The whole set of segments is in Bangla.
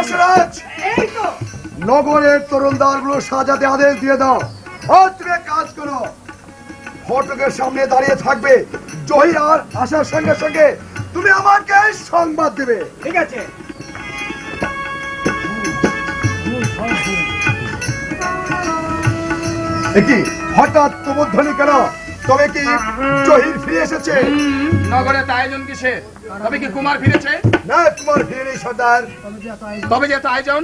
দশরথ, নগরের তরুণদারগুলো সাজাতে আদেশ দিয়ে দাও। আর তুমি এক কাজ করো, ফটকের সামনে দাঁড়িয়ে থাকবে। জহির আর আসার সঙ্গে সঙ্গে তুমি আমাকে সংবাদ দেবে। ঠিক আছে। কি হঠাৎ প্রবর্ধনী কেন? তবে কি জহির ফিরে এসেছে? নগরে আয়োজন কিসে? তবে কি কুমার ফিরেছে? না, কুমার ফিরে নেই সর্দার। তবে যে আয়োজন,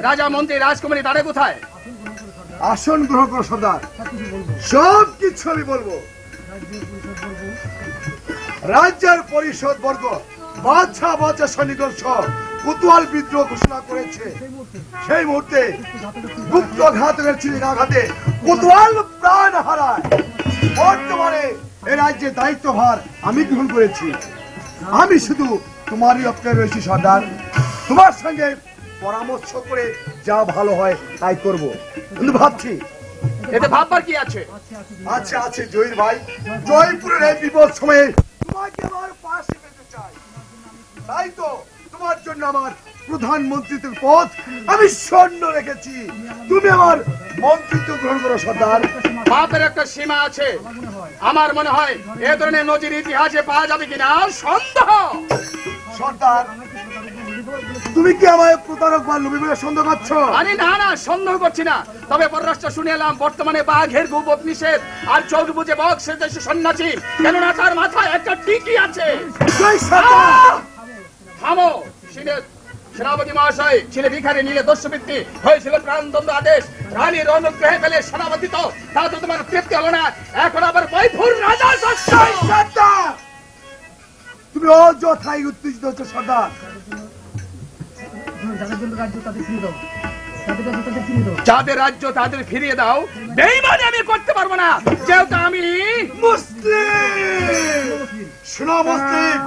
রাজা মন্ত্রী রাজকুমারী তারা কোথায়? আসন গ্রহণ করো সর্দার, সব কিছু আমি বলবো। রাজ্যের পরিষদ বর্গ বাদশা বাদশা সৈনিকগণ সহ কোতোয়াল বিদ্রোহ ঘোষণা করেছে। সেই মুহূর্তে গুপ্ত ঘাতকের চিলিকাঘাতে কোতোয়াল প্রাণ হারায়। বর্তমানে এ রাজ্যের দায়িত্বভার আমি গ্রহণ করেছি। আমি শুধু তোমারই অপেক্ষায় রয়েছি সর্দার। তোমার সঙ্গে পরামর্শ করে যা ভালো হয় তাই করব। কিন্তু ভাবছি এতে ভাববার কি আছে? আচ্ছা আছে জহির ভাই, জয়পুরের এই বিপদ সময়ে তোমাকে আমার পাশে পেতে চাই। তাই তো তোমার জন্য আমার প্রধানমন্ত্রীত্বের পদ আমি স্বর্ণ রেখেছি। তুমি আমার মন্ত্রিত্ব গ্রহণ করো সর্দার। পাপের একটা সীমা আছে। আমার মনে হয় এ ধরনের নজির ইতিহাসে পাওয়া যাবে কিনা সন্দেহ। সর্দার, তুমি কি আমায় প্রতারক বা লোভী বলে সন্দেহ করছো? আরে না না, সন্দেহ করছি না। তবে পররাষ্ট্র শুনে এলাম বর্তমানে বাঘের গুবত নিষেধ, আর চোখ বুঝে বক সে দেশে সন্ন্যাসী। কেননা তার মাথায় একটা টিকি আছে। থামো। সেনাপতি মহাশয় ছেলে ভিখারি নিলে দস্যুবৃত্তি হয়েছিল প্রাণদণ্ড আদেশ। রানীর অনুগ্রহে পেলে সেনাপতি তো তা তো তোমার তৃপ্তি হলো না। এখন আবার বৈপুর রাজা। তুমি অযথাই উত্তেজিত হচ্ছ সর্দার। যাদের রাজ্য তাদের ফিরিয়ে দাও। বেঈমানি আমি করতে পারবো না, যেহেতু আমি মুসলিম। শোনো মুসলিম,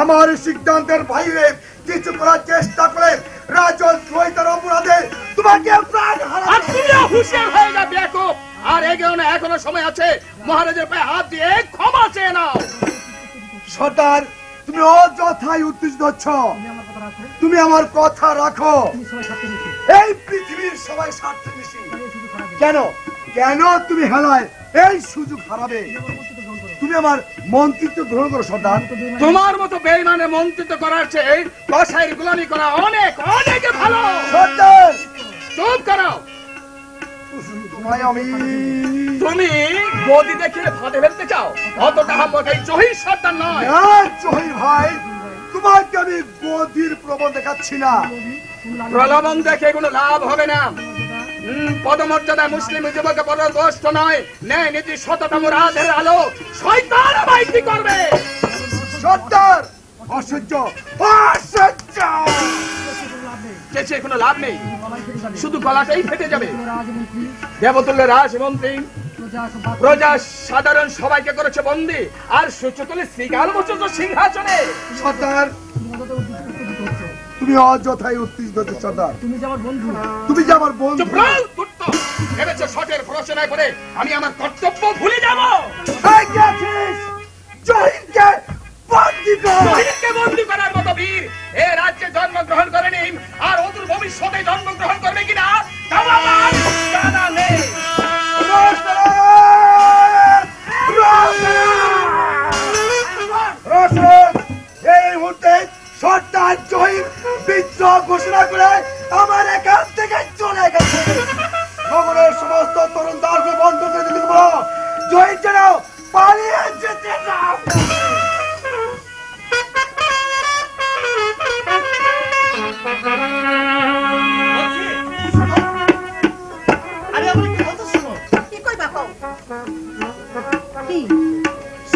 আমার সিদ্ধান্তের বাইরে কিছু করার চেষ্টা করে রাজদ্রোহিতার অপরাধে তোমাকে প্রাণ হারাতে। তুমিও হুঁশিয়ার হয়ে যাবে বেকুব। আর এগিয়ে না, এখনো সময় আছে। মহারাজের পায়ে হাত দিয়ে ক্ষমা চেয়ে নাও। সর্দার, তুমি অযথাই উত্তেজিত হচ্ছ। তুমি আমার কথা রাখো। এই পৃথিবীর সবাই স্বার্থে বেশি। কেন কেন তুমি হেলায় এই সুযোগ হারাবে? তুমি আমার মন্ত্রিত্ব গ্রহণ করো সর্দার। তোমার মতো বেঈমানের মন্ত্রিত্ব করার চেয়ে কসাইয়ের গোলামি করা অনেক অনেক ভালো। সর্দার চুপ করো। তুমি গদি দেখিয়ে ফাঁদে ফেলতে চাও? অতটা হাম্মক এই জহির সর্দার নয়। জহির ভাই, তোমাকে আমি গদির প্রবণ দেখাচ্ছি না। প্রলোভন দেখে কোনো লাভ হবে না। পদমর্যাদা মুসলিম যুবক পরদোষ্ট নয়। ন্যায় নীতি শততম রাধের আলো শয়তান বাইতি করবে। সর্দার অসহ্য অসহ্য। চেঁচিয়ে কোনো লাভ নেই, শুধু গলাটাই ফেটে যাবে। দেবতুল্য রাজমন্ত্রী প্রজা সাধারণ সবাইকে করেছে বন্দী, আর সুচতুলে শ্রীকাল বসেছ সিংহাসনে। সর্দার, তুমি অযথাই উত্তেজিত হচ্ছ সর্দার। তুমি যে আমার বন্ধু। ভেবেছো শটের প্ররোচনায় করে আমি আমার কর্তব্য ভুলে যাব? জহিরকে বন্দী কর। জহিরকে বন্দী করার মতো বীর এ রাজ্যে জন্মগ্রহণ করেনি, আর অদূর ভবিষ্যতে জন্মগ্রহণ করবে কিনা তাও আমার জানা নেই। এই মুহূর্তে সর্দার জহির বিদ্রোহ ঘোষণা করে আমার এখান থেকে চলে গেছে। নগরের সমস্ত তরুণ দাসকে বন্ধ করে দিতে বলো। জহির যেন পালিয়ে যেতে না।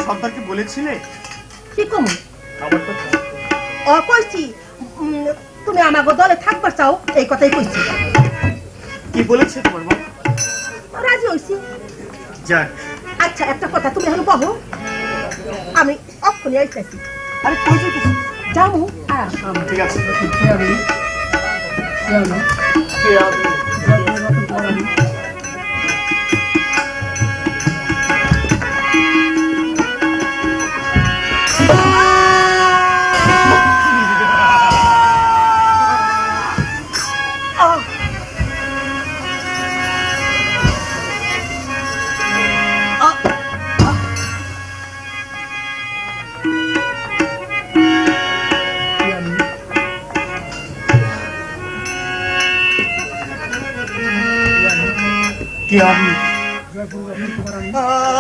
সর্দারকে বলেছিলে কি কম কইছি তুমি আমাকে দলে থাকবার চাও, এই কথাই কইছি। কি বলেছে তোমার মা? রাজি হইছি। যাক, আচ্ছা একটা কথা, তুমি এখন বলো, আমি অক্ষণই আইতেছি। আরে কই যাইতেছি? যাবো। ঠিক আছে। কে আমি?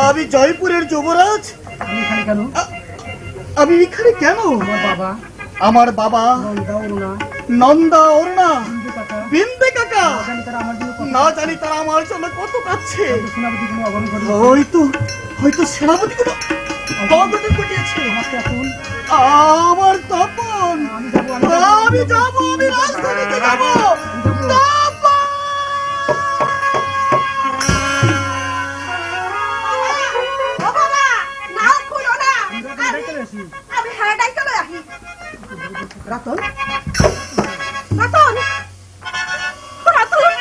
আমি জয়পুরের যুবরাজ। আমি এখানে কেন? আমার বাবা নন্দা অরুণা বিন্দু কাকা, না জানি তারা আমার জন্য কত কাচ্ছে। হয়তো সেনাপতি কোনো অঘটন ঘটিয়েছে। আমার তপন, আমি যাবো, আমি রাজধানীতে যাবো। আমি হারাটাই চলে আসি। রতন, রতন, রতন,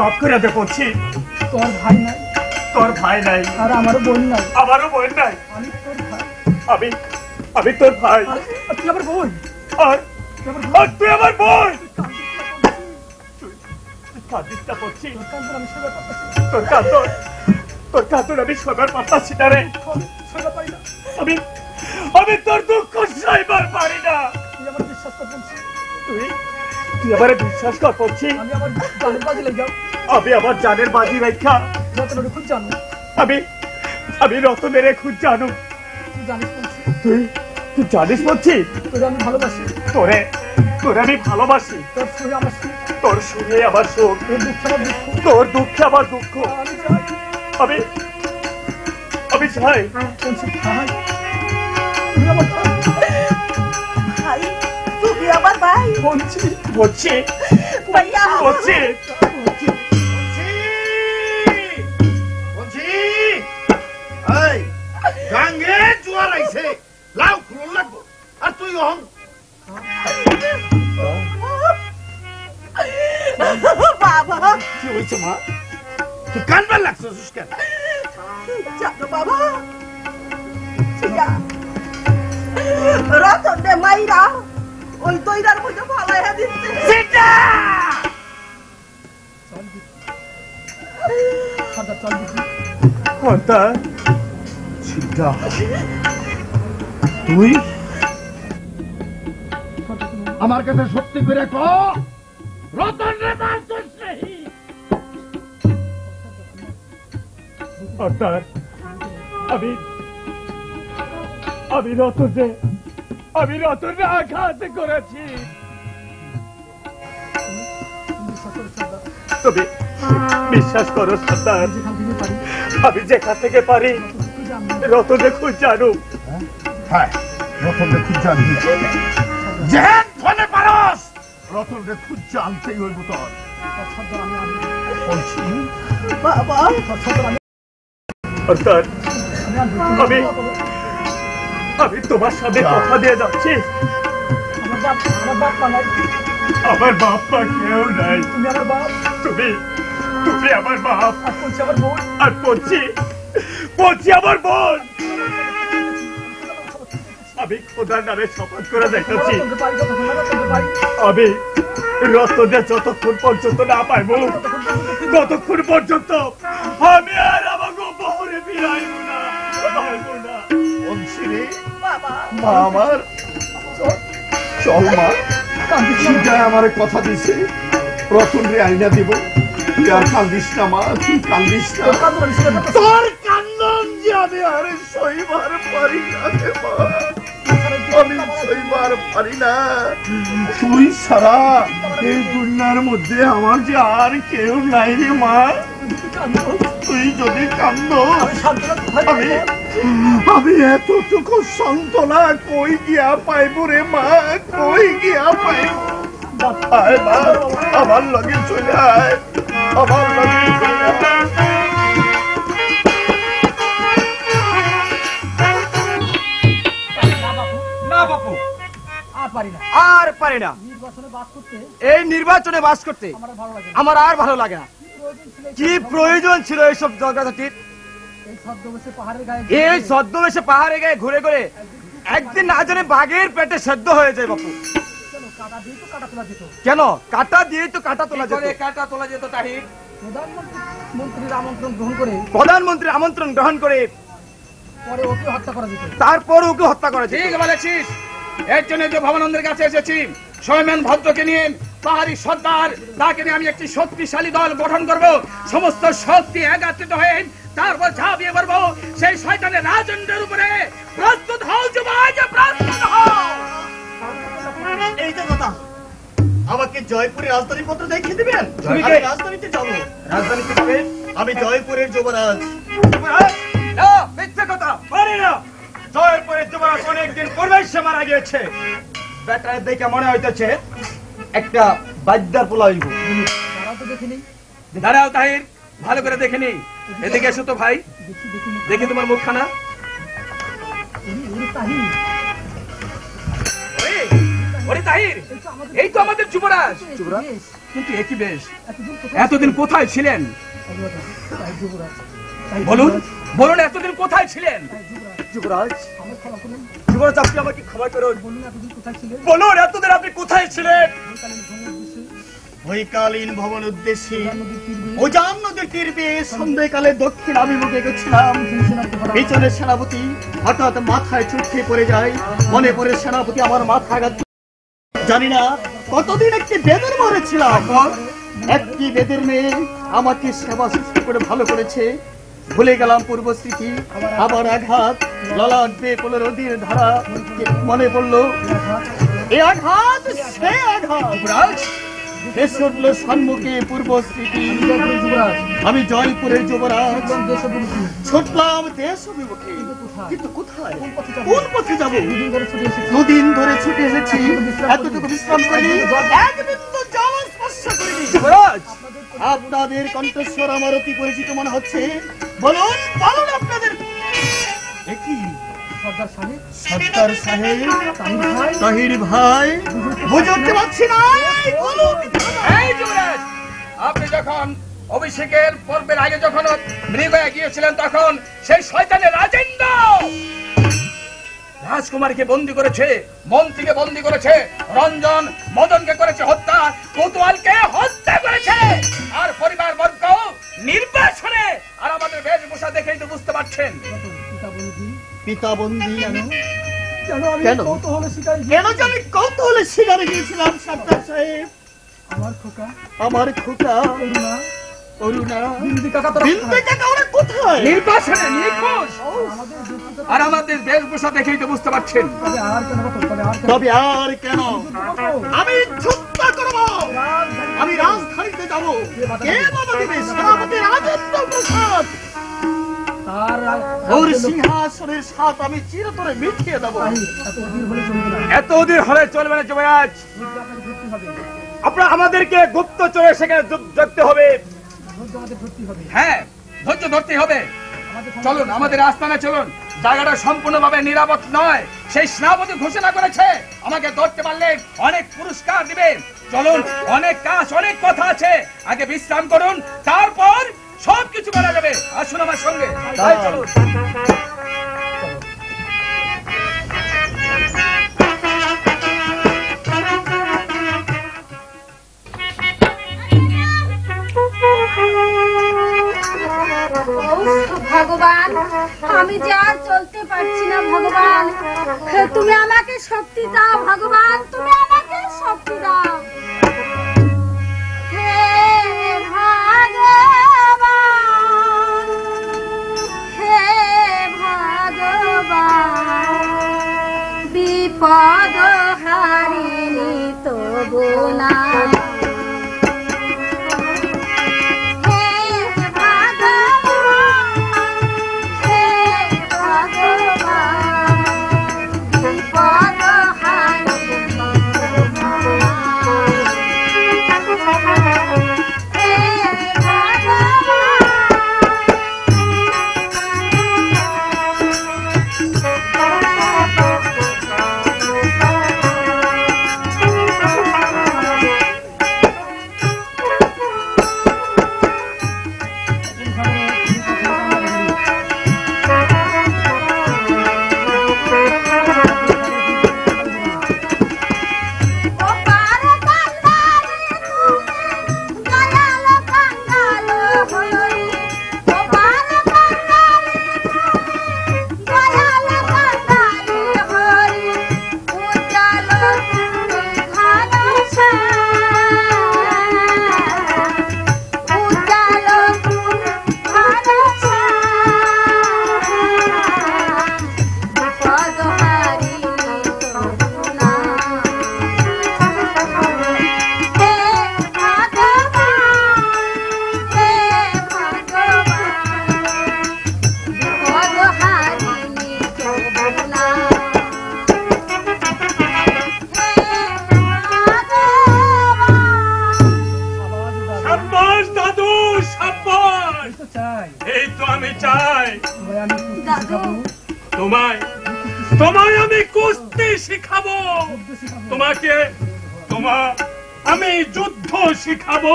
মাফ করে দে বলছি। তোর ভাই নাই, তোর ভাই নাই, আর আমারও বোন নাই, আমারও বোন নাই। আমি তোর ভাই, আমি তোর ভাই। তুই আমার বোন, আর তুই আমার বোন। কাঁদিসটা করছি, তোর কাঁদন আমি সবার পাচ্ছি না রে। আমি তোর দুঃখ সইবার পারি না। তুই আমার বিশ্বাস কর বলছি, তুই আমার বিশ্বাস কর বলছি। আমি আমার জানের বাজি রেখা রতনের খুব জানো। আমি রতনের খুব জানো। তুই জানিস বলছি, তোরে আমি ভালোবাসি, তোরে আমি ভালোবাসি। তোর সুখে আমার সুখ, তোর দুঃখে আমার দুঃখ। আমি চাই তুমি আমার ভাই। বলছি ভাইয়া বলছি গাঙ্গে জোয়ার আইছে, লাউ খুলন লাগবো। আর তুই হয়েছে মা? তুই কানবার লাগছিস কেন? জানো বাবা রতন রে মাইরা ওই দইরার মধ্যে ফালাইয়া দিচ্ছে। তুই আমার কাছে সত্যি করে রতন রে মারছিস নাকি? আমি রতনে আঘাত করেছি। তবে বিশ্বাস করো সর্দার, আমি যেখান থেকে পারি রতনে খুঁজ জানু। হ্যাঁ, রতনরে খুব জানবি, যেন ফোনে পারস রতনরে খুব জানতেই হইব তোর। বাবা সর্দার, আমি তোমার সাথে কথা দিয়ে যাচ্ছি। আমার বাপ মা কেউ নাই। তুমি আমার বাপ, আর পঞ্চি আমার বোন। আমি খোদার নামে শপথ করে দেখাচ্ছি, আমি রতনে যতক্ষণ পর্যন্ত না পাইব ততক্ষণ পর্যন্ত আমি আর আমাকে বহরে ফিরাইব না। মা আমার চল মা, চিন্তায় আমার কথা দিছে রতন রে আইনা দিব। তুই আর কান্দিস না মা, তুই কান্দিস না। তোর কান্দন যে আমি আর সইবার পারি না রে মা, আমি সইবার পারি না। তুই সারা এই দুনিয়ার মধ্যে আমার যে আর কেউ নাই রে মা। তুই যদি কান্দ আমি এতটুকু সান্ত্বনা কই গিয়া পাইব রে মা, কই গিয়া পাইব? আয় মা, আমার লগে চলে আয়, আমার লগে চলে আয়। না বাপু, আর পারি না। এই নির্বাচনে বাস করতে আমার আর ভালো লাগে না। কি প্রয়োজন ছিল এইসব ঝগড়াঝাটির? এই ছদ্মবেশে পাহাড়ে গায়ে ঘুরে ঘুরে একদিন না জানে বাঘের পেটে সেদ্ধ হয়ে যায় বাপু। কেন? কাটা দিয়ে তো কাটা তোলা যেত। কাটা তোলা যেত তাহির। প্রধানমন্ত্রীর আমন্ত্রণ গ্রহণ করে তারপর ওকে হত্যা করা যেত। ঠিক বলেছিস। এর জন্য যে ভবানন্দের কাছে এসেছি, সৌমেন ভদ্রকে নিয়ে, পাহাড়ি সর্দার, তাকে নিয়ে আমি একটি শক্তিশালী দল গঠন করব। সমস্ত শক্তি একত্রিত হয়ে তারপর ঝাঁপিয়ে পড়বো সেই শয়তানের রাজেন্দ্রের উপরে। প্রস্তুত হও যুবরাজ, প্রস্তুত হও। এই তো কথা, আমাকে জয়পুরের রাজধানী পত্র দেখিয়ে দিবেন। আমি রাজধানীতে যাবো। রাজধানীতে যাবে? আমি জয়পুরের যুবরাজ। মিথ্যে কথা, পারি না। জয়পুরের যুবরাজ অনেকদিন পূর্বে সে মারা গিয়েছে। বেটায় দেখে মনে হইতেছে একটা বাদ্যার পোলা হইব। দাঁড়াও তাহির, ভালো করে দেখে নি। এদিকে এসো তো ভাই, দেখি তোমার মুখখানা। ওরে তাহির, এই তো আমাদের যুবরাজ। কিন্তু একই বেশ। এতদিন কোথায় ছিলেন? বলুন বলুন, এতদিন কোথায় ছিলেন? যুবরাজ, যুবরাজ আপনি আমাকে ক্ষমা করুন। বলুন এতদিন আপনি কোথায় ছিলেন? বৈকালীন ভবন উদ্দেশ্যে ওজান নদীর তীরে সন্ধ্যাকালে দক্ষিণ অভিমুখে গেছিলাম। পিছনের সেনাপতি হঠাৎ মাথায় চুট খেয়ে পড়ে যায়। মনে পড়ে সেনাপতি আমার মাথা আঘাত। জানি না কতদিন একটি বেদের মরেছিলাম। একটি বেদের মেয়ে আমাকে সেবা শুশ্রূষা করে ভালো করেছে। ভুলে গেলাম পূর্ব স্মৃতি। আবার আঘাত, ললাট বেয়ে 15 দিন ধারা মনে পড়লো। এই আঘাত, সে আঘাত এসে উঠল সম্মুখে পূর্ব স্মৃতি। আমি জয়পুরের যুবরাজ, ছুটলাম দেশ অভিমুখে। কিন্তু কোথায়, কোন পথে যাব? দুদিন ধরে ছুটে এসেছি, এতটুকু বিশ্রাম করিনি, এক বিন্দু জল স্পর্শ করিনি। যুবরাজ, আপনাদের কণ্ঠস্বর আমার অতি পরিচিত মনে হচ্ছে। বলুন বলুন আপনাদের কি? সর্দার সাহেব, তাহির ভাই, বুঝতে পারছি না। এই যুবরাজ, আপনি যখন অভিষেকের পর্বের আগে যখন মৃগ হয়ে গিয়েছিলেন তখন সেই শয়তানের রাজেন্দ্র রাজকুমারীকে বন্দী করেছে, মন্ত্রীকে বন্দী করেছে, রঞ্জন মদনকে করেছে হত্যা, কোতোয়ালকে হত্যা করেছে, আর পরিবার বর্গ নির্বাসনে। আর আমাদের বেশভূষা দেখেই তো বুঝতে পারছেন। পিতা বন্দী কেন আমি কৌতূহলে শিকারে গিয়েছিলাম সর্দার সাহেব। আমার খোকা অরুণা বিন্দি কাকা ওরা কোথায়? নির্বাসনে নিখোঁজ। আর আমাদের বেশভূষা দেখেই তো বুঝতে পারছেন। তবে আর কেন? আমি যুদ্ধ করব, আমি রাজধানীতে যাব। কে বাবা দেবে? সেনাপতি রাজেন্দ্র প্রসাদ। ওর সিংহাসনের সাথ আমি চিরতরে মিটিয়ে দেবো। এত অধীর হলে চলবে না যুবরাজ। আপনার আমাদেরকে গুপ্তচরে সেখানে দেখতে হবে। হ্যাঁ, ধৈর্য ধরতে হবে। চলুন আমাদের আস্তানায় চলুন। জায়গাটা সম্পূর্ণভাবে নিরাপদ নয়, সেই সেনাপতি ঘোষণা করেছে আমাকে ধরতে পারলে অনেক পুরস্কার দিবে। চলুন, অনেক কাজ অনেক কথা আছে, আগে বিশ্রাম করুন, তারপর সবকিছু করা যাবে। আসুন আমার সঙ্গে। চলুন। ভগবান, আমি যে আর চলতে পারছি না ভগবান, তুমি আমাকে শক্তি দাও ভগবান, তুমি আমাকে শক্তি দাও। হে ভগবান, হে ভগবান, বিপদ হারিনি তবু না। তোমায় আমি কুস্তি শিখাবো, আমি যুদ্ধ শিখাবো,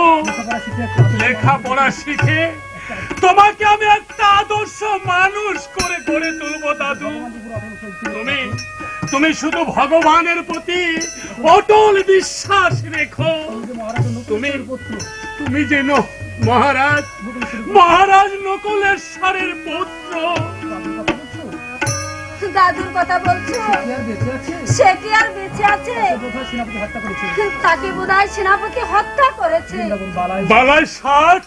লেখাপড়া শিখে তোমাকে আমি একটা আদর্শ মানুষ করে গড়ে তুলবো। দাদু, তুমি শুধু ভগবানের প্রতি অটল বিশ্বাস রেখো। তুমি যেন মহারাজ নকুলেশ্বরের পুত্র। দাদুর কথা বলছো? সে কি আর বেঁচে আছে? তাকে বোধহয় সেনাপতি হত্যা করেছে। বালাই ষাট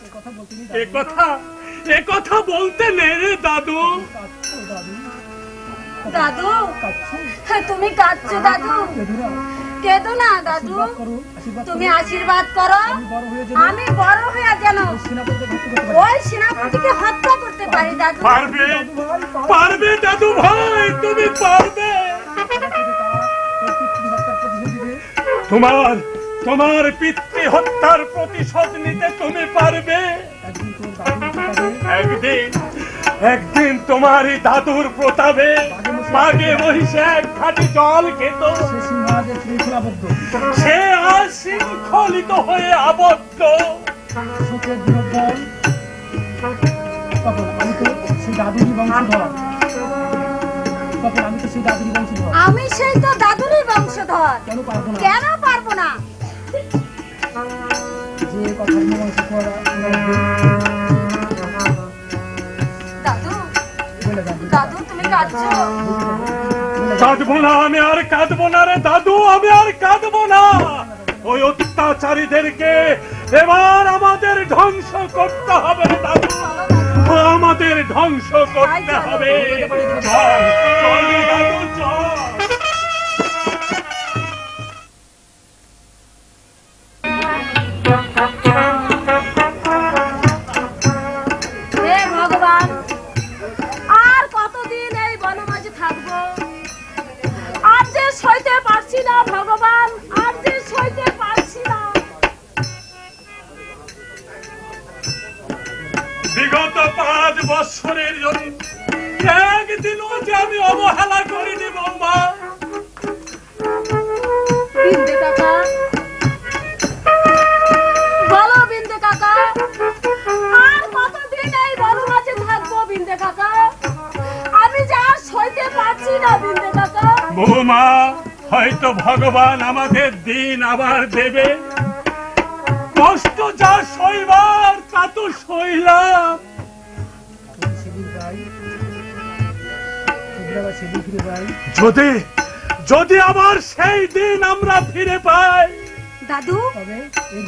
এ কথা বলতে নেই রে দাদু। দাদু, তুমি কাঁদছো দাদু? কেঁদো না দাদু, তুমি আশীর্বাদ করো আমি বড় হয়ে যেন ওই সেনাপতিকে হত্যা করতে পারি। দাদু পারবে দাদু ভাই, তুমি পারবে। তোমার পিতৃ হত্যার প্রতিশোধ নিতে তুমি পারবে। একদিন তোমারই দাদুর প্রতাপে বাঘে মহিষে এক ঘাটি জল খেত, সে আর শৃঙ্খলিত হয়ে আবদ্ধ। শোকের দুর্বল, তখন আমি তো সেই দাদুরই বংশধর। আমি সেই তো দাদুরই বংশধর। কেন পারবো না? কেন পারবো না? যে কথা মীমাংসা করা দাদু, দাদু তুমি কাঁদছো? কাঁদবো না, আমি আর কাঁদবো না রে দাদু, আমি আর কাঁদবো না। ওই অত্যাচারীদেরকে এবার আমাদের ধ্বংস করতে হবে দাদু, আমাদের ধ্বংস করতে হবে। চল চল দাদু চল। হে ভগবান, আর কতদিন এই বনমাঝে থাকবো? আর যে সইতে পারছি না ভগবান, আর যে সইতে পারছি না। বিগত 5 বছরের জন্য একদিনও যে আমি অবহেলা করিনি বৌমা। বিন্দে কাকা, বলো বিন্দে কাকা, আর কতদিন এই বনমাঝে থাকবো বিন্দে কাকা? আমি যা সইতে পারছি না বিন্দে কাকা। বৌমা, হয়তো ভগবান আমাদের দিন আবার দেবে। কষ্ট যা সইবার তা তো সইলাম। যদি যদি আবার সেই দিন আমরা ফিরে পাই। দাদু,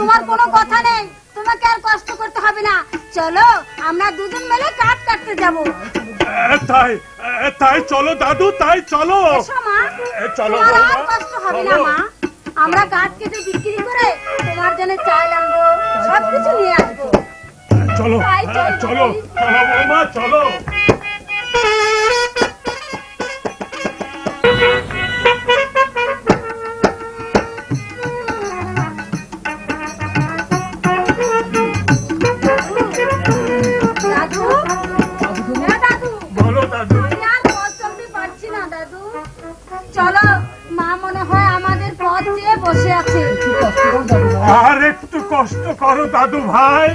তোমার কোনো কথা নেই, তোমাকে আর কষ্ট করতে হবে না। চলো আমরা দুজন মিলে কাঠ কাটতে যাবো। তাই তাই চলো দাদু, তাই চলো। এসো মা, চলো তোমার আর বৌমা, কষ্ট হবে না মা। আমরা কাঠ কেটে বিক্রি করে তোমার জন্য চাল আনবো, সবকিছু নিয়ে আসবো। চলো তাই চল, চলো চলো বৌমা চলো। দাদু, হ্যাঁ দাদু, বলো দাদু। আমি আর পথ চলতে পারছি না দাদু। চলো, মা মনে হয় আমাদের পথ চেয়ে বসে আছে। আর একটু কষ্ট করো দাদু ভাই,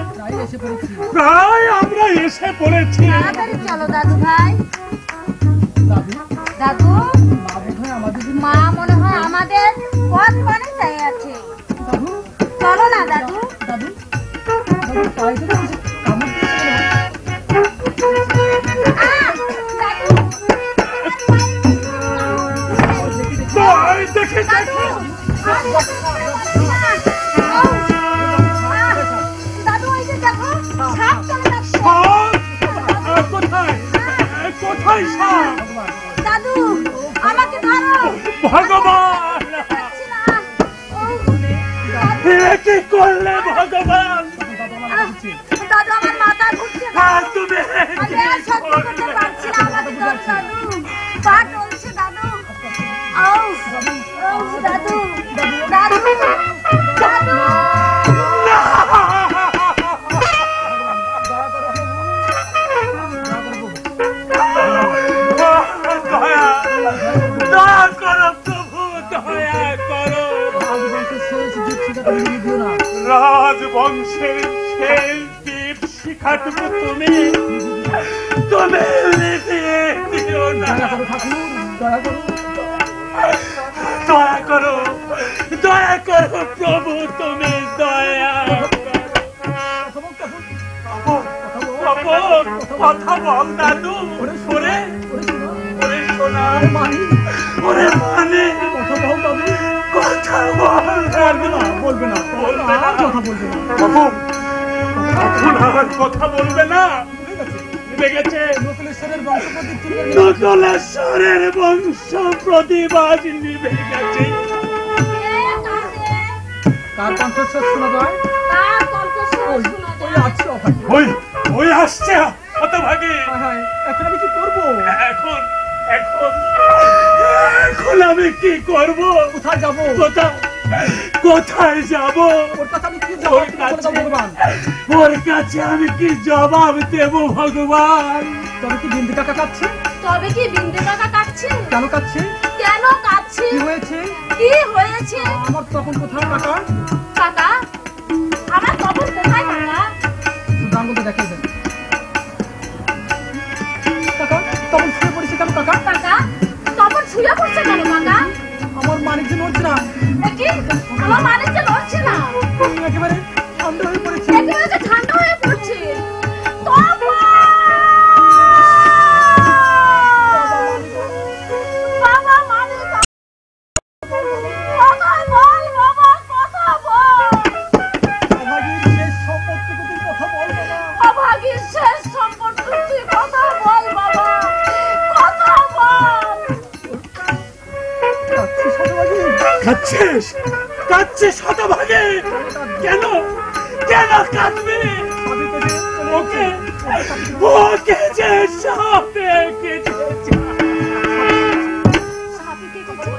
প্রায় আমরা এসে পড়েছি। তাড়াতাড়ি চলো দাদু ভাই। দাদু, মা মনে হয় আমাদের পথ পানে চাই আছে। চলো না দাদু। দেখে দাদু, দাদু ওই যে দেখো, সাপ চলে যাচ্ছে। কোথায় কোথায় সাপ? দাদু আমাকে ধরো। ভগবান, পাচ্ছি না। এ কি করলে ভগবান? দাদু আমার মাথা ঘুরছে। তুমি আমি আর সহ্য করতে পারছি না। আমাকে ধরো দাদু, পা টলছে দাদু। আউ, আউ, দাদু, দাদু, দাদু। দয়া দয়া করো প্রভু, দয়া করো। রাজবংশের শেষ দ্বীপ শিখাটুকু তুমি তুমি লিখিয়ে দিও না। দয়া করো, দয়া করো প্রভু, তুমি দয়া কথা বল দাদু। ওরে ওরে সোনা, ওরে মানে কথা বলবে না, বাবু আর কথা বলবে না। লেগেছে নকলেশ্বরের বংশ প্রতিবাদ নিভে গেছে। কার কণ্ঠস্বর শোনা যায়? তার কণ্ঠস্বর শোনা যায়। ওই আসছে হতভাগী। এখন আমি কি করবো? এখন এখন এখন আমি কি করব? কোথায় যাবো? কোথায় যাব? ওর কাছে আমি কি জবাব দেব ভগবান? ওর কাছে আমি কি জবাব দেব ভগবান? তবে কি বিন্দু কাকা কাঁদছে? তবে কি বিন্দু কাকা কাঁদছে? কেন কাঁদছে? কেন কাঁদছে? কি হয়েছে? কি হয়েছে? আমার তখন কোথায় কাকা? কাকা, আমার তখন কোথায় কাকা? দেখিয়ে দেন। কাকা তখন শুয়ে পড়েছে কেন কাকা? কাকা তখন শুয়ে পড়ছে কেন কাকা? আমার মানিক নড়ছে না, কি আমার মানিককে নড়ছে না? একেবারে ঠান্ডা হয়ে পড়েছে। একেবারে যে ঠান্ডা হয়ে পড়ছে। তপন! বাবা মানিক কথা বল বাবা, কথা বল। অভাগীর শেষ সম্পর্কটুকুর কথা বল বাবা। অভাগীর শেষ সম্পর্কে তুই কথা বল বাবা, কথা বল। কাঁদছিস কাঁদছিস শতভাগে? কেন কেন কাঁদবি? ওকে ওকে যে সাপে কেটেছে। সাপে কে করছে?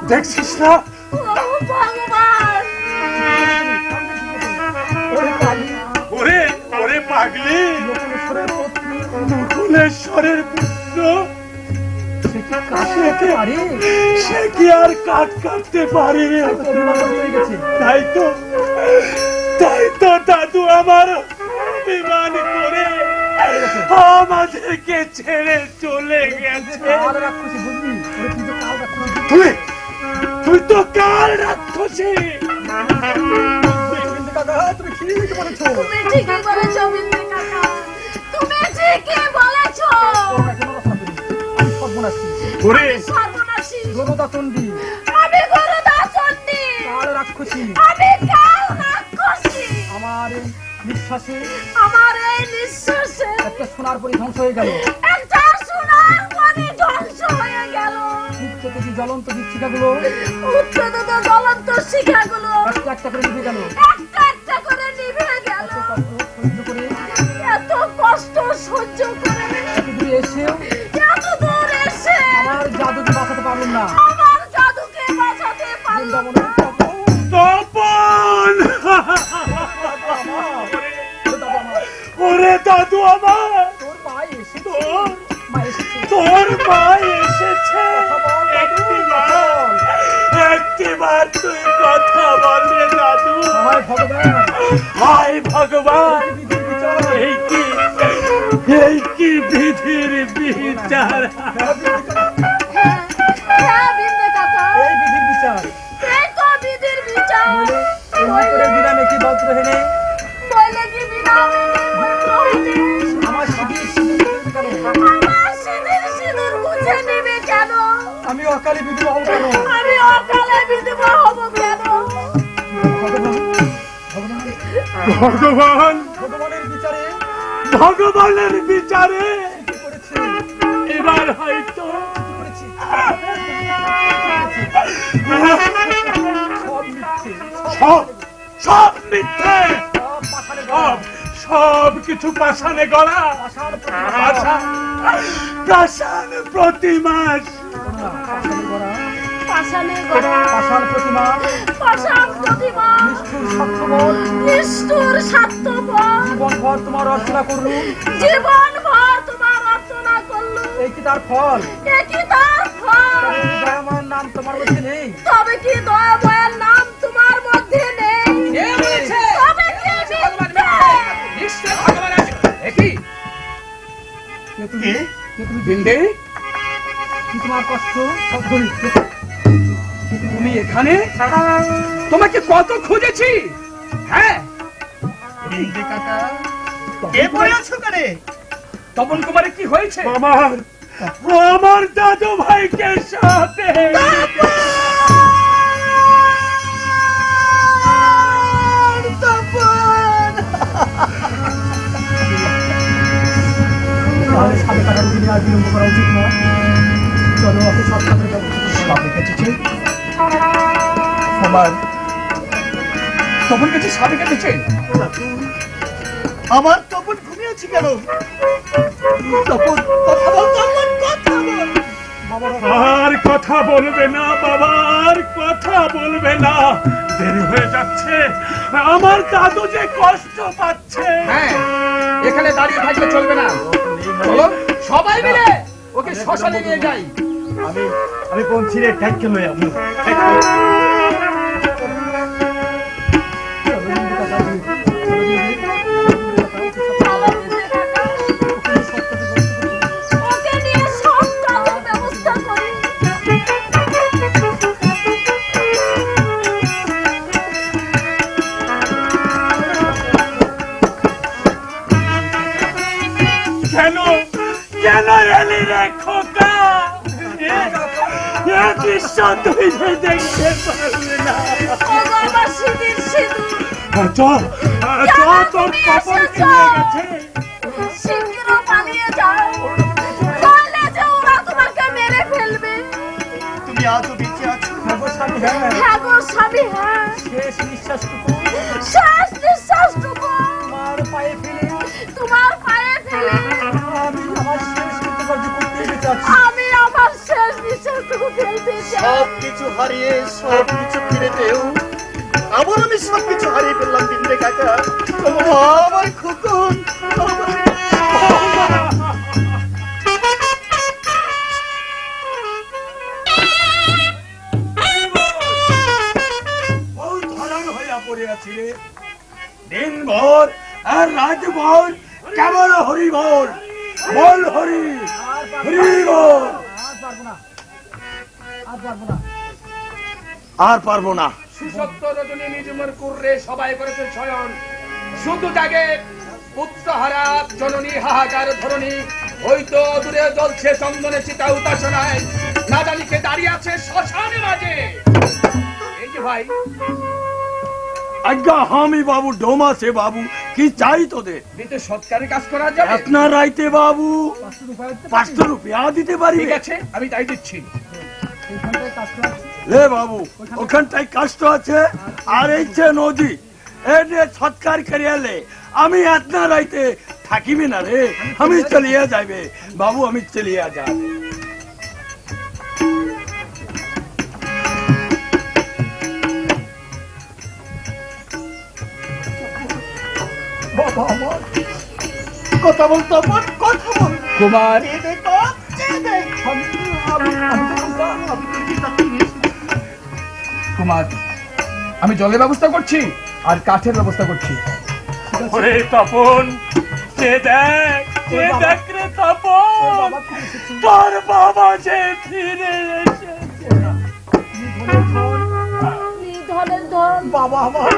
দেখছিস না? ও ভগবান! ওরে ওরে পাগলি, নকুলেশ্বরের পুত্র সে কি আর কাট কাটতে পারে? তাই তো দাদু আমার অভিমান করে আমাদেরকে ছেড়ে চলে গেছে। তুই তো কাল রাক্ষসী। তুমি ঠিকই বলেছো বিন্দু কাকা, তুমি ঠিকই বলেছো। সর্বনাশী আমি গরুদাচণ্ডী, আমি কাল রাক্ষসী। আমার নিঃশ্বাসে আমার এই নিঃশ্বাসে একটা সোনার পরি ধ্বংস হয়ে গেল, একটা সোনার খনি ধ্বংস হয়ে গেল। উচ্চতী জ্বলন্ত বিচ্ছিকাগুলো উচ্চতত জ্বলন্ত শিখাগুলো একটা একটা করে নিভে গেল। একটা একটা করে নিভে গেল। সহ্য করে এত কষ্ট সহ্য করে এত দূরে এসেও এত দূর এসে আমার জাদুকে বাঁচাতে পারলাম না। আমার জাদুকে বাঁচাতে পারলাম না। তপন! ওরে দাদু আমার, তোর মা এসেছে। একটিবার তুই কথা বলবে দাদু। হায় ভগবান, এই কি বিধির বিচার। হ্যাঁ বিন্দু কাকা, এই বিধির বিচার। এই তো বিধির বিচার। বিনা কি বস্ত্র হেনে বলে কি বিনা মন্ত্র হইতে আমার সিঁদুর সিঁদুর কেন? আমার সিঁদুর মুছে নেবে কেন? আমি অকালে বিধবা হব কেন? আমি অকালে বিধবা হব কেন? ভগবান ভগবানের বিচারে এবার হয়তো সব মিথ্যে, সব কিছু পাষাণে গড়া। পাষাণ প্রতিমা, পাষাণে গড়া পাষাণ প্রতিমা, পাষাণ প্রতিমা, নিষ্ঠুর স্বার্থপর। জীবনভর তোমার অর্চনা করলুম, জীবনভর তোমার অর্চনা করলুম। এই কি তার ফল? এ কি তার ফল? আমার নাম তোমার মধ্যে নেই। তবে কি দয়াময়ের নাম তোমার মধ্যে নেই? তবে কি মিথ্যে? নিশ্চয় ভগবান আছে। একই বিন্দে, কি তোমার কষ্ট? তুমি এখানে? তোমাকে কত খুঁজেছি। হ্যাঁ তপন কুমারের কি হয়েছে? আমার দাদু ভাইকে সাথে সাথে কাটার দিনে আর বিলম্ব করা উচিত না। চলো আপনি সব সাথে সাপে কেটেছে আমার, তপন কাছে সাপে কেটেছে। আমার তপন ঘুমিয়েছি কেন? তপন কথা বল, তপন কথা বল। আর কথা বলবে না বাবা, আর কথা বলবে না। দেরি হয়ে যাচ্ছে, আমার দাদু যে কষ্ট পাচ্ছে। হ্যাঁ এখানে দাঁড়িয়ে থাকলে চলবে না। চলো সবাই মিলে ওকে শ্মশানে নিয়ে যাই। আমি পৌঁছিরে ঠেকে লই আমি। কেন কেন এলি রে খোকা? এ দৃশ্য তুই দেখতে পারবি না। আমার সিঁদুর সিঁদুর তোর কপাল কিনে গেছে। শীঘ্র পালিয়ে যাও, তাহলে যে ওরা তোমাকে মেরে ফেলবে। তুমি আজও বেঁচে আছো? হ্যাঁ গো স্বামী, হ্যাঁ। শেষ নিঃশ্বাসটুকু শেষ নিঃশ্বাসটুকু তোমার পায়ে ফেলে তোমার পায়ে ফেলে আমি আমার শেষ কৃতকার্য করতে চাচ্ছি। আমি আমার শেষ নিঃশ্বাসটুকু ফেলতে চাই। সবকিছু হারিয়ে সবকিছু ফিরে দেও। আবার আমি সবকিছু হারিয়ে ফেললাম বিন্দে কাকা। আমার খোকন, দিনভর আর রাতভর কেমন হরি বল, বল হরি হরি বল। আর পারবো না। সুসত্য রজনী নিজমর কুর্রে সবাই করেছে শয়ন। শুধু জাগে পুত্রহারা জননী হাহাকার ধরণী। হয়তো দূরে জ্বলছে চন্দনে চিতা উপাসনায়, না জানি কে দাঁড়িয়ে আছে শ্মশানে মাঝে। এই যে ভাই, আজ্ঞা হামি বাবু ডোমা সে বাবু, কি চাই তোদের? দিতে সৎকারের কাজ করা যাবে? আপনার রাইতে বাবু 500 রুপিয়া দিতে পারি। ঠিক আছে, আমি তাই দিচ্ছি। লে বাবু ওখানটায় কষ্ট আছে, আর এই যে নদী এনে সৎকার করিয়ালে আমি আপনার রাইতে থাকিবি না রে, আমি চলিয়া যাইবে বাবু, আমি চলিয়া যাবে। কথা বলতো, কথা বল কুমার, কুমার, আমি জলের ব্যবস্থা করছি আর কাঠের ব্যবস্থা করছি। ওরে তপন, কে দেখ রে তপন, তোর বাবা যে ফিরে এসেছে। ধনের ধন বাবা আমার,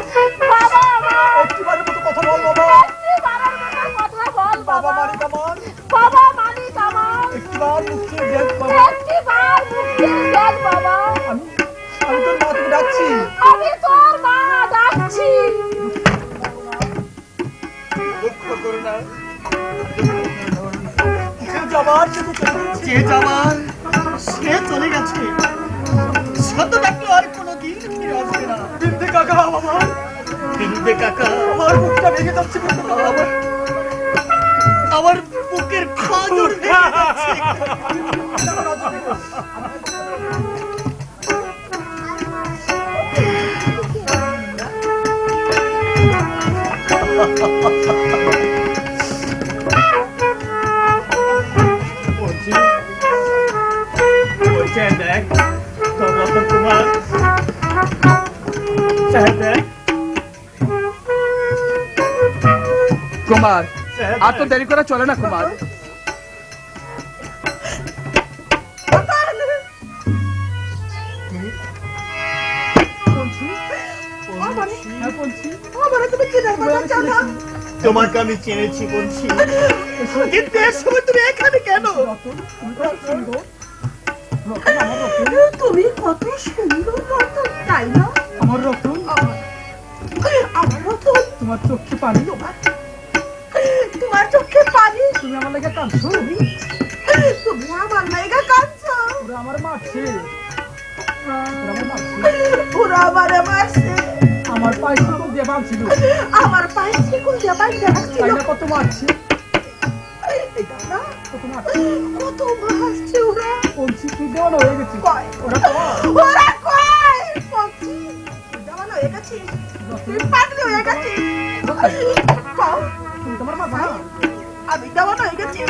বাবা আমার, একটিবারের মতো কথা বল বাবা। একটিবারের মতো কথা বল বাবা বাবা। মালিক আমার, বাবা মালিক আমার, একটিবার মুখে দেখ বাবা। একটিবার মুক্তি দেন বাবা। আমি তোর মাকে ডাকছি। আমি তোর মা ডাকছি। দুঃখ করো না। যে যাবার সে চলে গেছে। শত ডাকলো আর কোনোদিন ফিরে আসবে না। বিন্দে কাকা আমার, বিন্দে কাকা, আমার বুকটা ভেঙে যাচ্ছে। আমার বুকের খাজুর ভেঙে যাচ্ছে। দেখ তোর রতন কুমার, দেখ কুমার, আর তো দেরি করা চলে না কুমার। তোমাকে আমি চিনেছি বলছি, কিন্তু এর সময় তুমি এখানে কেন? তুমি কত সুন্দর রতন, তাই না? আমার রতন, আমার রতন, তোমার চোখে পানি, তোমার চোখে পানি। তুমি আমার লেগে কাঁদছো, তুমি আমার লাইগা কাঁদছো। ওরা আমার মারছে, ওরা আমারে মারছে। আমার পায়ে শিকল দিয়ে বাঁধছিল, আমার পায়ে শিকল দিয়ে বাঁধতে রাখছিল। তাই না? কত মারছে, এটা না? কত মারছে। কত মারছে ওরা। বলছি তুই দেওয়ানো হয়ে গেছি। কয়? ওরা তোমার ওরা কয়? বলছি, তুই দেওয়ানো হয়ে গেছিস? তুই পাগলি হয়ে গেছিস? কও, তুমি তোমার মা ভাই, আমি দেওয়ানো হয়ে গেছি?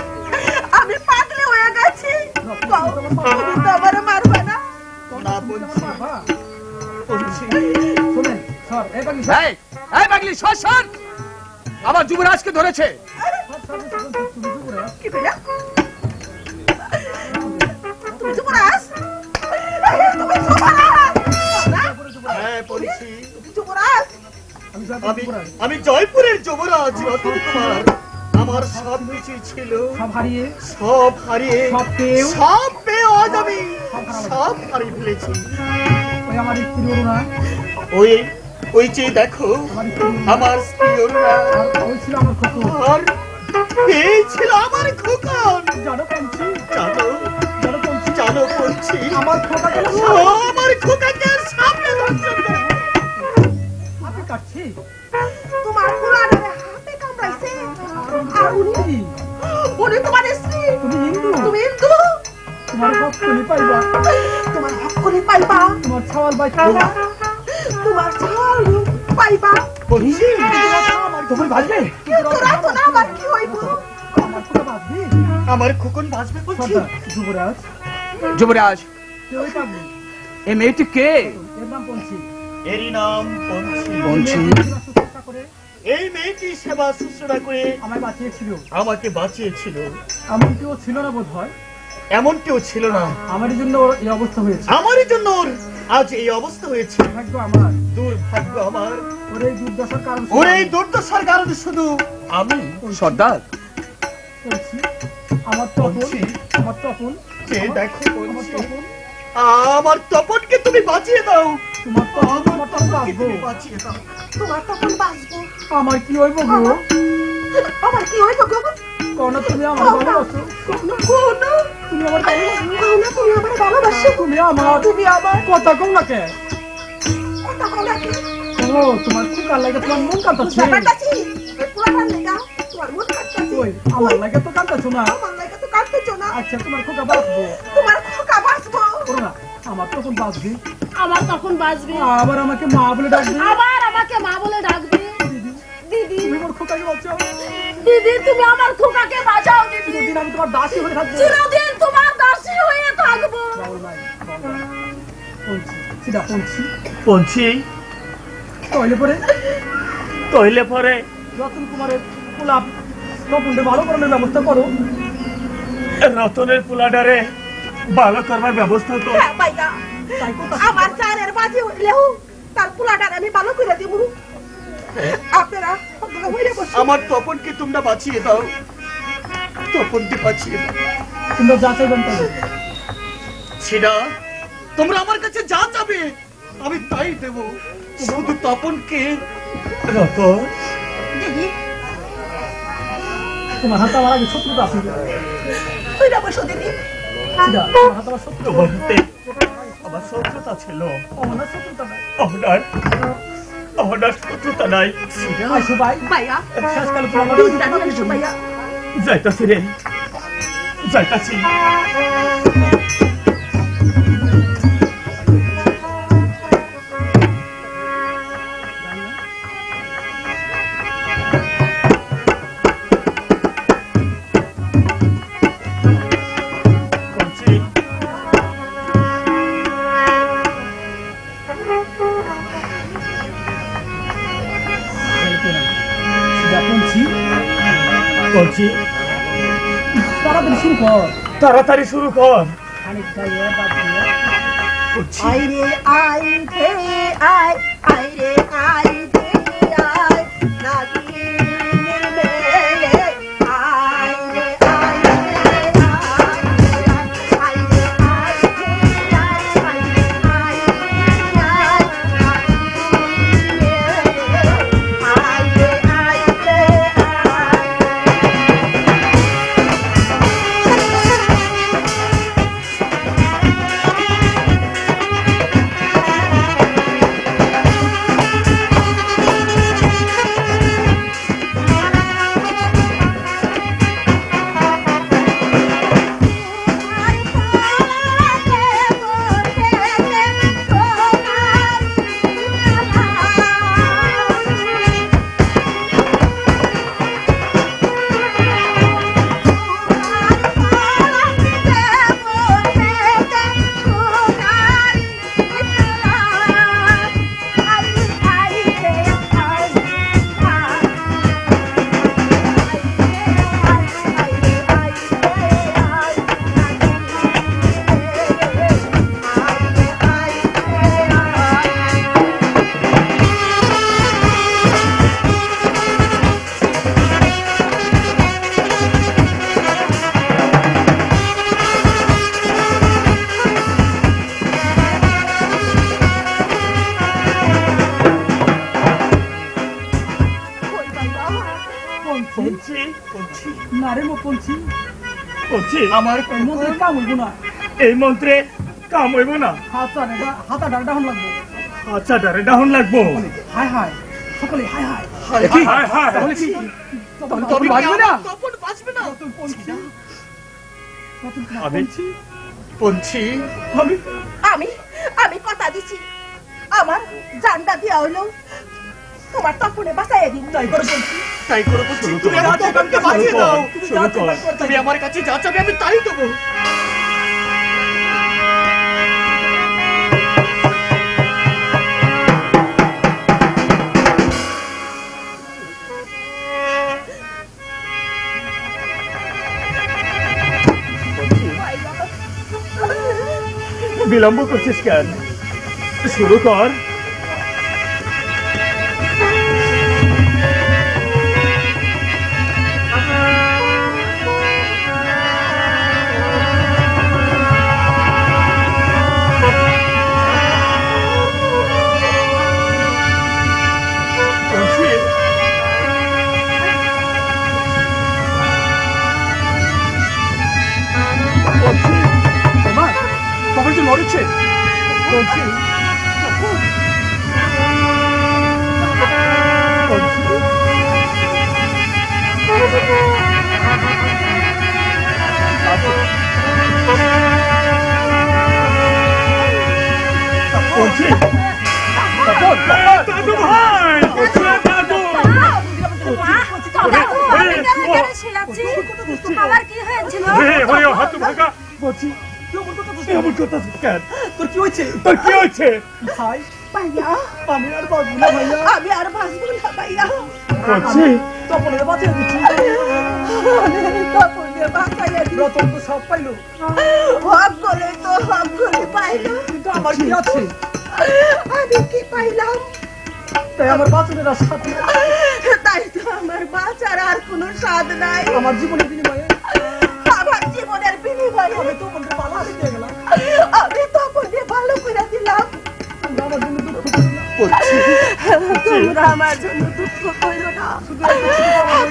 আমি পাগলি হয়ে গেছি? কও, তুমি তো আমারে মারবে না? না বলছি, বাবা বলছি। শোনেন স্যার, এই বাকি এই পাগলি, সর সর, আমার যুবরাজকে ধরেছে। কি বলে? তুমি যুবরাজ? তুমি যুবরাজ? হ্যাঁ বলছি, যুবরাজ? আমি জয়পুরের যুবরাজ রতন কুমার। আমার সব কিছু ছিল, সব হারিয়ে সব হারিয়ে সব পেয়েও সব পেয়ে আজ আমি সব হারিয়ে ফেলেছি। ওই আমার স্ত্রী অরুণা, ওই ওই যে দেখো আমার স্ত্রী অরুণা, ওই ছিল আমার খোকন। আর এই ছিল আমার খোকন। জানো পঞ্চি, জানো জানো পঞ্চি, জানো বলছি আমার খোকা গেল আমার খোকাকে সামনে ধরছে। হাতে কাটছি। তোমার পুরাণের হাতে কামড়াইছে। আর উনি তোমার স্ত্রী। তুমি হিন্দু, তুমি হিন্দু। তোমার হক তুমি পাইবা, তোমার হক করে পাইবা। তোমার ছাওয়াল বাই খাইবা, তোমার ছাল পাইবা। বলছি তুমি ভাজবে। তোরা তো না আবার কি হইব? আমার খোকা বাঁচবি। আমার খোকন বাঁচবে বলছি। সর্দার যুবরাজ, যুবরাজ, কেউ পাগলি, এই মেয়েটি কে? এর নাম পঞ্চি। এরই নাম পঞ্চি। পঞ্চি। এই মেয়েটি সেবা শুশ্রূষা করে এই মেয়েটি সেবা শুশ্রূষা করে আমায় বাঁচিয়েছিল। আমাকে বাঁচিয়েছিল। এমন কেউ ছিল না বোধ হয়, এমন কেউ ছিল না। আমারই জন্য ওর এই অবস্থা হয়েছে। আমারই জন্য ওর আজ এই অবস্থা হয়েছে। ভাগ্য আমার, দুর্ভাগ্য আমার। ওর এই দুর্দশার কারণ ওর এই দুর্দশার কারণে শুধু আমি। সর্দার, বলছি, আমার তপন, পঞ্চি। আমার তপন, যে দেখো আমার পঞ্চি, তপন, আমার তপনকে তুমি বাঁচিয়ে দাও। তোমার তপন, আমার তপন বাঁচবো। তুমি বাঁচিয়ে দাও। তোমার তখন বাঁচবো। আমার কি হইব গো? আমার কি হইব গো? কেন তুমি আমার ভালোবাসো? কোনো কোনো তুমি আমার ভালোবাসো? না, তুমি আমার ভালোবাসো। তুমি আমার কথা কম না কে? কথা বলা কি? ও তোমার খুকার লাগে তোমার মন কাঁদছে। ব্যাপারটাছি এই পুরাটার লেগা তোমার মন কাটতেছে। ওই আমার লাগে তো কাঁদছো না। আমার লেগা তো কাটতেছো না। আচ্ছা তোমার খোকা বাঁচবো। তোমার খোকা বাঁচবো। করো না, আমার তখন বাঁচবি। আমার তখন বাঁচবে, আবার আমাকে মা বলে ডাকবি। আবার আমাকে মা বলে ডাকবে। দিদি, তুমি আমার খোকাকে বাঁচাও। দিদি, তুমি আমার খোকাকে বাঁচাও দিদি। চিরদিন আমি তোমার দাসী হয়ে থাকবো। চিরদিন তোমার দাসী হয়ে থাকবো। বাউল ভাই, পঞ্চি, সিধা পঞ্চি। পঞ্চি, তইলে পরে রতন কুমারের পোলাপ তপনকে ভালো করানোর ব্যবস্থা করো। রতনের পোলাডারে ভালো করবার ব্যবস্থা কর। হ্যাঁ ভাইয়া, তাই কথা আমার চারের বাজি হইলেও তার পুলাটার আমি ভালো করে দিব। আপনারা হইলে বসে আমার তপনকে তোমরা বাঁচিয়ে দাও। তপনকে বাঁচিয়ে দাও। তোমরা যা চাইবেন তাই দেব। ছিনা, তোমরা আমার কাছে যা চাবে আমি তাই দেব। শুধু তপনকে। রতন, তোমার হাতে আমার আগে শত্রুতা আছে। হইলে বসো দিদি। সিধা, তোমার হাতে আমার শত্রুতা তোমার হাতে আমার শত্রুতা ছিল। আমার শত্রুতা নাই। আমার শত্রুতা নাই। আইসো ভাই, ভাইয়া শেষকালে তো আমার দুধটা নিয়ে এসো ভাইয়া। যাইতাছি রে, যাইতাছি। পঞ্চি, তাড়াতাড়ি শুরু কর। তাড়াতাড়ি শুরু কর। খানিক গাইয়ে বাদ দিয়ে। আই রে আই রে আই, আই রে আই রে আই, নাগিনের মেয়ে। আই রে আই রে আই, আই রে আই রে আই, আই রে আই রে আই, নাগিনের মেয়ে। আই রে আই রে আই। বলছি আমার মন্ত্রে কাম হইব না, এই মন্ত্রে কাম হইব না, হাতা ডাউন লাগবে। আচ্ছা ডারে ডাউন লাগবো। হায় হায় সকলে হায় হায়। হায় হায় তাহলে কি তপন বাঁচবে না? তপন বাঁচবে না। আমি পঞ্চি আমি আমি কথা দিছি, আমার জানটা দিয়া হইলো তোমার তপনে বাঁচাইয়া দিন। তাই করে বলছি, তাই করে বলছি, তুমি আমার তপনকে বাঁচিয়ে দাও। তুমি আমার কাছে যা চাবে আমি তাই দেবো। বিলম্ব করছিস কেন? শুরু কর। তখন যে লড়ছে বলছি বলছি দাদু ভাই, দাদু আমার কি হয়েছিল? হাত ভাগা বলছি এমন কথা কেন? তোর কি হয়েছে? তোর কি হয়েছে? ভাই ভাইয়া আমি আর বাঁচবো না ভাইয়া, আমি আর বাঁচবো না ভাইয়া। বলছি তপনের বাঁচিয়ে দিচ্ছি। তপনে বাঁচাইয়া দিন। রতন তো সব পাইলো, হক করে তো হক করে পাইলো, কিন্তু আমার কি আছে? আমি কি পাইলাম? তাই আমার বাঁচনের আর সাথে তাই তো আমার বাঁচার আর কোনো স্বাদ নাই। আমার জীবনের বিনিময়ে আমার জীবনের বিনিময়ে আমি তপনকে ভালো হাতে দিয়ে গেলাম। আমি তপনে ভালো করে দিলাম। তোমরা আমার জন্য দুঃখ করো না। তোমরা আমার জন্য দুঃখ করো না।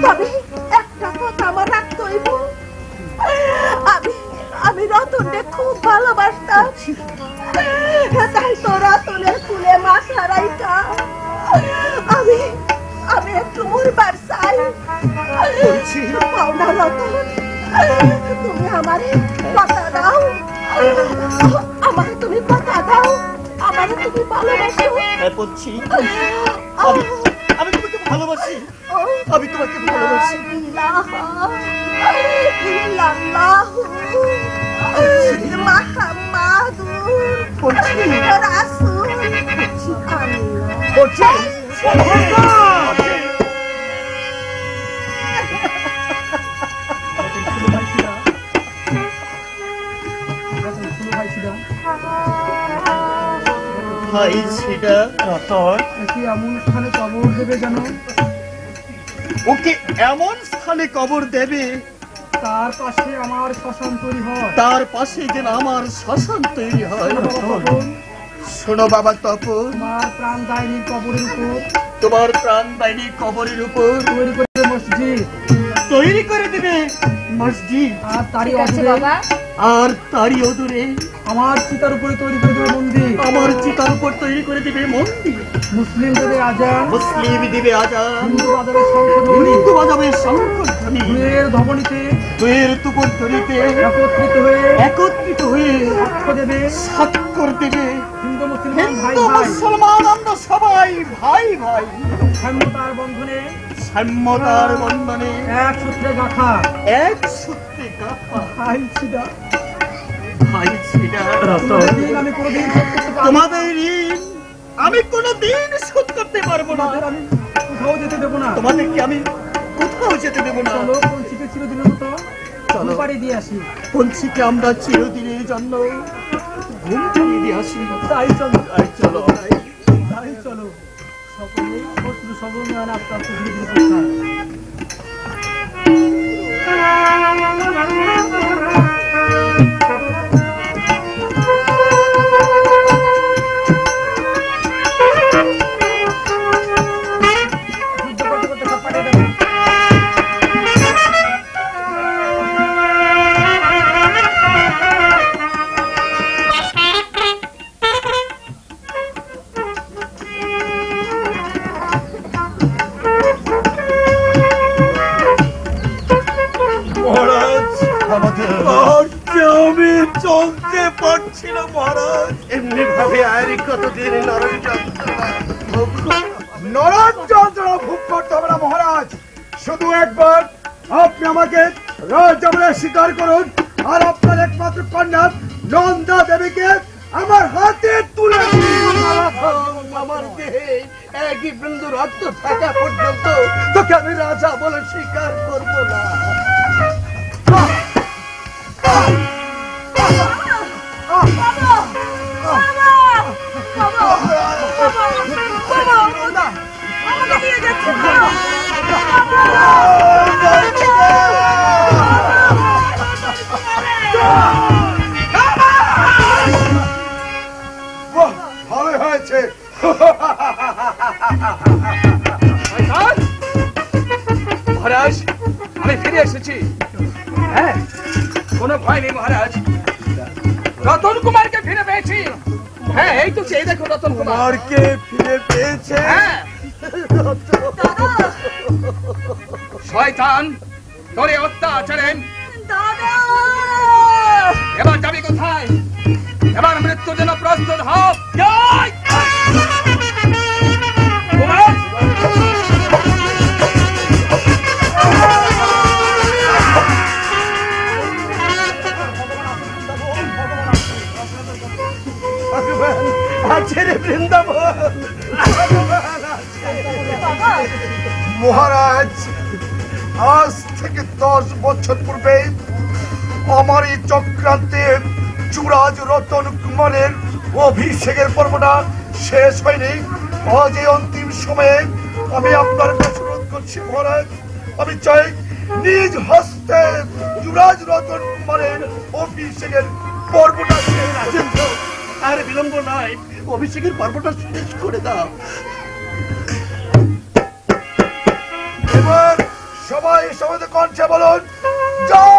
তবে একটা কথা আমার রাখতে হইব, আমি রতনকে খুব ভালোবাসতাম। তাই তো রতনের কুলে মাথা রাইখা আমি একটু মরবার চাই। পাওনা রতন, তুমি আমারে কথা দাও, আমাকে তুমি কথা দাও, আমাকে তুমি ভালোবাসো। বলছি আমি তোমাকে ভালোবাসি, আমি তোমাকে ভালোবাসি। ভাই সেটা কি এমন স্থানে কবর দেবে যেন ওকে এমন স্থানে কবর দেবে তার পাশে আমার শ্মশান তৈরি হয়। তার পাশে যেন আমার শ্মশান তৈরি হয়। শোনো বাবা তপন, তোমার প্রাণ দায়নি কবরের উপর তোমার প্রাণ দায়নি কবরের উপর তৈরি করে মসজিদ তৈরি করে দেবে মসজিদ, আর তারই ঠিক আছে অদূরে বাবা। আর তারই অদূরে আমার চিতার উপরে তৈরি করে দেবে মন্দির। আমার চিতার উপর তৈরি করে দেবে মন্দির। মুসলিম দেবে আজান, মুসলিম দিবে আজান, হিন্দু বাজারের শঙ্খধ্বনি, হিন্দু বাজাবে শঙ্খধ্বনি, দুয়ের ধবনিতে দুয়ের তুপধ্বনিতে একত্রিত হয়ে সাক্ষ্য দেবে, স্বাক্ষর দেবে। হিন্দু মুসলমান ভাই হিন্দু ভাই মুসলমান আমরা সবাই ভাই ভাই, সাম্যতার বন্ধনে সাম্যতার বন্ধনে এক সূত্রে গাঁথা। এক সূত্রে গাঁথা। ভাই ছিদা, ভাই ছিড়া, তোমাদের ঋণ আমি কোনোদিন শোধ করতে পারবো না। তোমাদের ঋণ আমি কোনোদিন শোধ করতে পারবো না। তোমাদের আমি কোথাও যেতে দেবো না। তোমাদেরকে আমি কোথাও যেতে দেবো না। চলো পঞ্চিকে চিরদিনের মতো চলো। পাড়ি দিয়ে আসি। পঞ্চিকে আমরা চিরদিনের জন্য ঘুম পাড়িয়ে দিয়ে আসি। তাই চলো, তাই চলো ভাই। তাই চলো। সকলে শত্রু সবর্ণ আস্তে আস্তে ধীরে ধীরে কোথায় যুদ্ধ করতে করতে সব পাঠিয়ে দেবে। আমি চলতে পারছি না মহারাজ। এমনি ভাবে আর কতদিন নরম যন্ত্রণা নরক যন্ত্রণা ভোগ করতে হবে না মহারাজ, শুধু একবার আপনি আমাকে রাজা বলে স্বীকার করুন আর আপনার একমাত্র কন্যা নন্দা দেবীকে আমার হাতে তুলে দিন। আমার দেহে একই বিন্দু রক্ত থাকা পর্যন্ত তোকে আমি রাজা বলে স্বীকার করবো না। ভালো হয়েছে। মহারাজ আমি ফিরে এসেছি। হ্যাঁ কোনো ভয় নেই মহারাজ, রতন কুমারকে ফিরে পেয়েছি। হ্যাঁ এই তো সেই দেখো রতন কুমার কে ফিরে পেয়েছে। হ্যাঁ শয়তান তোরে অত্যাচারে এবার যাবি কোথায়? এবার মৃত্যুর জন্য প্রস্তুত হও। জয়! কুমার! আছে রে বৃন্দাবন। মহারাজ আজ থেকে 10 বছর পূর্বে আমার এই চক্রান্তে যুবরাজ রতন কুমারের অভিষেকের পর্বটা শেষ হয়নি। আজ এই অন্তিম সময়ে আমি আপনার কাছে অনুরোধ করছি মহারাজ, আমি চাই নিজ হস্তে যুবরাজ রতন কুমারের অভিষেকের পর্বটা শেষ। আর বিলম্ব নয়, অভিষেকের পর্বটা শেষ করে দাও। এবার সবাই সবাই কণ্ঠে বলুন জয়।